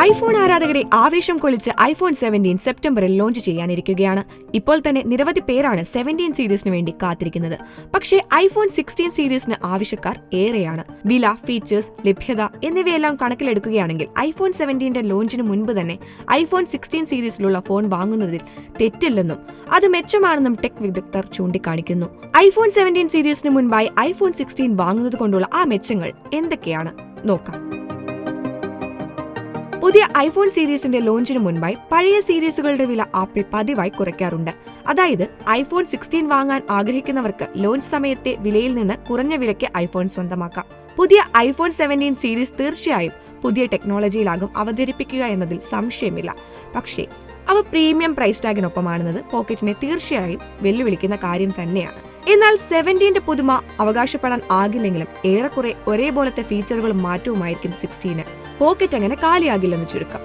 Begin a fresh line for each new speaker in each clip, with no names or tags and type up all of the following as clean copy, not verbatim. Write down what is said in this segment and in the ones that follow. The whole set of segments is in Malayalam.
ഐഫോൺ ആരാധകരെ ആവേശം കൊള്ളിച്ച് ഐഫോൺ 17 സെപ്റ്റംബറിൽ ലോഞ്ച് ചെയ്യാനിരിക്കുകയാണ്. ഇപ്പോൾ തന്നെ നിരവധി പേരാണ് 17 സീരീസിന് വേണ്ടി കാത്തിരിക്കുന്നത്. പക്ഷേ ഐഫോൺ 16 സീരീസിന് ആവശ്യക്കാർ ഏറെയാണ്. വില, ഫീച്ചേഴ്സ്, ലഭ്യത എന്നിവയെല്ലാം കണക്കിലെടുക്കുകയാണെങ്കിൽ ഐഫോൺ 17ന്റെ ലോഞ്ചിന് മുൻപ് തന്നെ ഐഫോൺ 16 സീരീസിലുള്ള ഫോൺ വാങ്ങുന്നതിൽ തെറ്റില്ലെന്നും അത് മെച്ചമാണെന്നും ടെക് വിദഗ്ധർ ചൂണ്ടിക്കാണിക്കുന്നു. ഐഫോൺ 17 സീരീസിന് മുൻപായി ഐഫോൺ 16 വാങ്ങുന്നത് കൊണ്ടുള്ള ആ മെച്ചങ്ങൾ എന്തൊക്കെയാണ് നോക്കാം. പുതിയ ഐഫോൺ സീരീസിന്റെ ലോഞ്ചിന് മുൻപായി പഴയ സീരീസുകളുടെ വില ആപ്പിൾ പതിവായി കുറയ്ക്കാറുണ്ട്. അതായത് ഐഫോൺ 16 വാങ്ങാൻ ആഗ്രഹിക്കുന്നവർക്ക് ലോഞ്ച് സമയത്തെ വിലയിൽ നിന്ന് കുറഞ്ഞ വിലയ്ക്ക് ഐഫോൺ സ്വന്തമാക്കാം. പുതിയ ഐഫോൺ 17 സീരീസ് തീർച്ചയായും പുതിയ ടെക്നോളജിയിലാകും അവതരിപ്പിക്കുക എന്നതിൽ സംശയമില്ല. പക്ഷേ അവ പ്രീമിയം പ്രൈസ് ടാഗിനൊപ്പമാണെന്നത് പോക്കറ്റിനെ തീർച്ചയായും വെല്ലുവിളിക്കുന്ന കാര്യം തന്നെയാണ്. എന്നാൽ 17ന്റെ പുതുമ അവകാശപ്പെടാൻ ആകില്ലെങ്കിലും ഏറെക്കുറെ ഒരേപോലത്തെ ഫീച്ചറുകളും മാറ്റവുമായിരിക്കും 16. പോക്കറ്റ് അങ്ങനെ കാലിയാകില്ലെന്ന് ചുരുക്കം.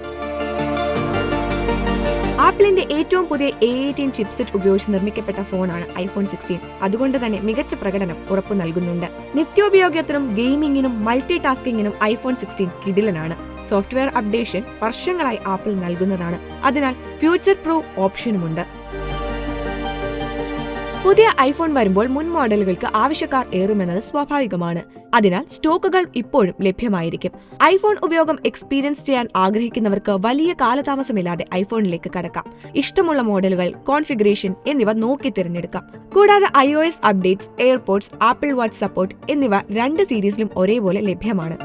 ആപ്പിളിന്റെ ഏറ്റവും പുതിയ A18 ചിപ്സെറ്റ് ഉപയോഗിച്ച് നിർമ്മിക്കപ്പെട്ട ഫോണാണ് ഐഫോൺ 16. അതുകൊണ്ട് തന്നെ മികച്ച പ്രകടനം ഉറപ്പു നൽകുന്നുണ്ട്. നിത്യോപയോഗത്തിനും ഗെയിമിംഗിനും മൾട്ടി ടാസ്കിങ്ങിനും ഐഫോൺ 16 കിടിലനാണ്. സോഫ്റ്റ്വെയർ അപ്ഡേഷൻ വർഷങ്ങളായി ആപ്പിൾ നൽകുന്നതാണ്. അതിനാൽ ഫ്യൂച്ചർ പ്രൂഫ് ഓപ്ഷനുമുണ്ട്. പുതിയ ഐഫോൺ വരുമ്പോൾ മുൻ മോഡലുകൾക്ക് ആവശ്യക്കാർ ഏറുമെന്നത് സ്വാഭാവികമാണ്. അതിനാൽ സ്റ്റോക്കുകൾ ഇപ്പോഴും ലഭ്യമായിരിക്കും. ഐഫോൺ ഉപയോഗം എക്സ്പീരിയൻസ് ചെയ്യാൻ ആഗ്രഹിക്കുന്നവർക്ക് വലിയ കാലതാമസമില്ലാതെ ഐഫോണിലേക്ക് കടക്കാം. ഇഷ്ടമുള്ള മോഡലുകൾ, കോൺഫിഗറേഷൻ എന്നിവ നോക്കി തിരഞ്ഞെടുക്കാം. കൂടാതെ iOS updates, AirPods, Apple watch support എന്നിവ രണ്ട് സീരീസിലും ഒരേപോലെ ലഭ്യമാണ്.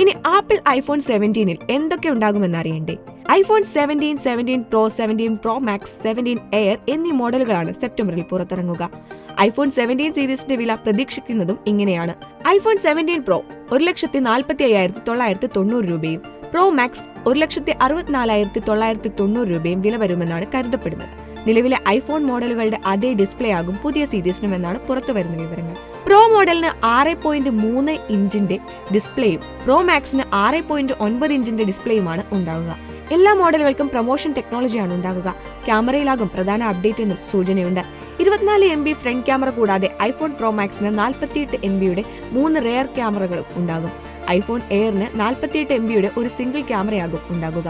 ഇനി ആപ്പിൾ ഐഫോൺ 17ൽ എന്തൊക്കെ ഉണ്ടാകുമെന്നറിയണ്ടേ? IPhone 17, 17 Pro, 17 Pro Max, 17 Air എന്നീ മോഡലുകളാണ് സെപ്റ്റംബറിൽ പുറത്തിറങ്ങുക. ഐഫോൺ 17 സീരീസിന്റെ വില പ്രതീക്ഷിക്കുന്നതും ഇങ്ങനെയാണ്. ഐഫോൺ 17 Pro 1,45,990 രൂപയും Pro Max 1,64,990 രൂപയും വില വരുമെന്നാണ് കരുതപ്പെടുന്നത്. നിലവിലെ ഐഫോൺ മോഡലുകളുടെ അതേ ഡിസ്പ്ലേ ആകും പുതിയ സീരീസിനുമെന്നാണ് പുറത്തുവരുന്ന വിവരങ്ങൾ. പ്രോ മോഡലിന് 6.3 ഇഞ്ചിന്റെ ഡിസ്പ്ലേയും പ്രോ മാക്സിന് 6.9 ഇഞ്ചിന്റെ ഡിസ്പ്ലേയുമാണ് ഉണ്ടാവുക. എല്ലാ മോഡലുകൾക്കും പ്രൊമോഷൻ ടെക്നോളജിയാണ് ഉണ്ടാകുക. ക്യാമറയിലാകും പ്രധാന അപ്ഡേറ്റ് എന്നും സൂചനയുണ്ട്. 24 MB ഫ്രണ്ട് ക്യാമറ കൂടാതെ ഐഫോൺ പ്രോ മാക്സിന് 48 MBയുടെ 3 റെയർ ക്യാമറകളും ഉണ്ടാകും. ഐഫോൺ എയറിന് 48 MBയുടെ ഒരു സിംഗിൾ ക്യാമറയാകും ഉണ്ടാകുക.